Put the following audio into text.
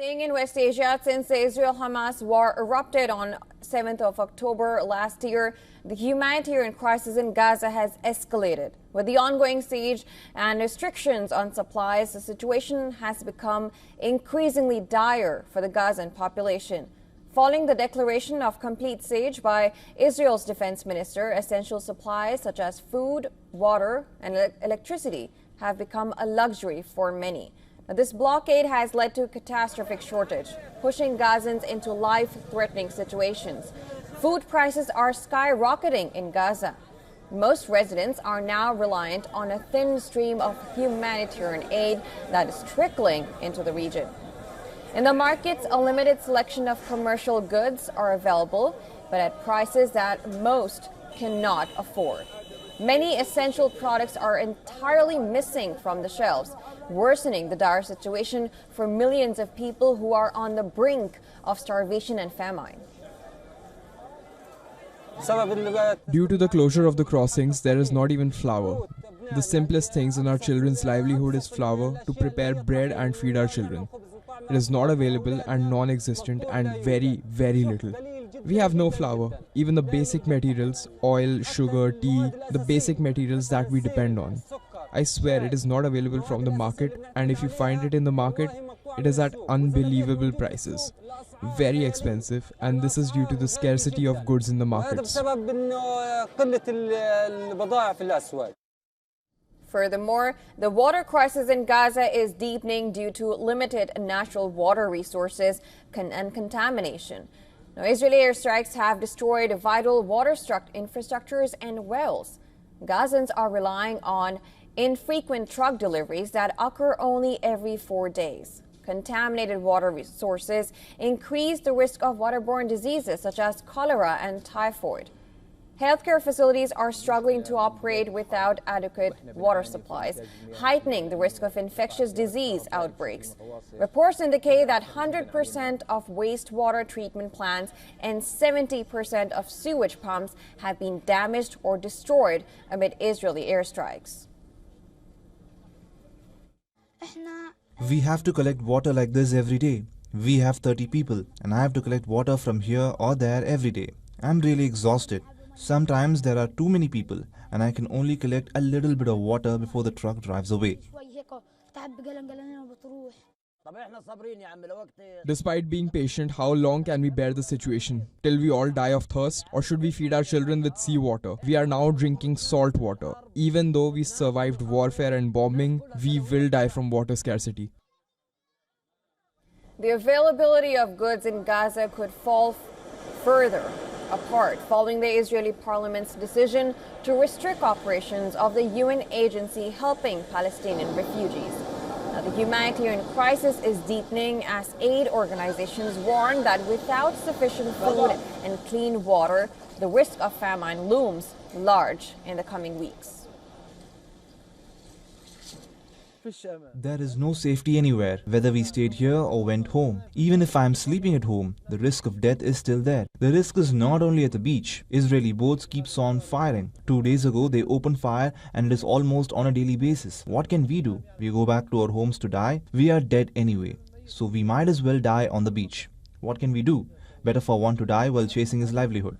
Staying in West Asia, since the Israel-Hamas war erupted on 7th of October last year, the humanitarian crisis in Gaza has escalated. With the ongoing siege and restrictions on supplies, the situation has become increasingly dire for the Gazan population. Following the declaration of complete siege by Israel's defense minister, essential supplies such as food, water, and electricity have become a luxury for many. Now, this blockade has led to a catastrophic shortage, pushing Gazans into life-threatening situations. Food prices are skyrocketing in Gaza. Most residents are now reliant on a thin stream of humanitarian aid that is trickling into the region. In the markets, a limited selection of commercial goods are available, but at prices that most cannot afford. Many essential products are entirely missing from the shelves, worsening the dire situation for millions of people who are on the brink of starvation and famine. Due to the closure of the crossings, there is not even flour. The simplest things in our children's livelihood is flour to prepare bread and feed our children. It is not available and non-existent and very, very little. We have no flour. Even the basic materials, oil, sugar, tea, the basic materials that we depend on. I swear it is not available from the market, and if you find it in the market, it is at unbelievable prices. Very expensive, and this is due to the scarcity of goods in the markets. Furthermore, the water crisis in Gaza is deepening due to limited natural water resources and contamination. Now, Israeli airstrikes have destroyed vital water infrastructures and wells. Gazans are relying on infrequent truck deliveries that occur only every 4 days. Contaminated water resources increase the risk of waterborne diseases such as cholera and typhoid. Healthcare facilities are struggling to operate without adequate water supplies, heightening the risk of infectious disease outbreaks. Reports indicate that 100% of wastewater treatment plants and 70% of sewage pumps have been damaged or destroyed amid Israeli airstrikes. We have to collect water like this every day. We have 30 people and I have to collect water from here or there every day. I'm really exhausted. Sometimes there are too many people and I can only collect a little bit of water before the truck drives away. Despite being patient, how long can we bear the situation? Till we all die of thirst? Or should we feed our children with seawater? We are now drinking salt water. Even though we survived warfare and bombing, we will die from water scarcity. The availability of goods in Gaza could fall further apart following the Israeli parliament's decision to restrict operations of the UN agency helping Palestinian refugees. Now, the humanitarian crisis is deepening as aid organizations warn that without sufficient food and clean water, the risk of famine looms large in the coming weeks. There is no safety anywhere, whether we stayed here or went home. Even if I am sleeping at home, the risk of death is still there. The risk is not only at the beach. Israeli boats keeps on firing. 2 days ago, they opened fire and it is almost on a daily basis. What can we do? We go back to our homes to die? We are dead anyway. So we might as well die on the beach. What can we do? Better for one to die while chasing his livelihood.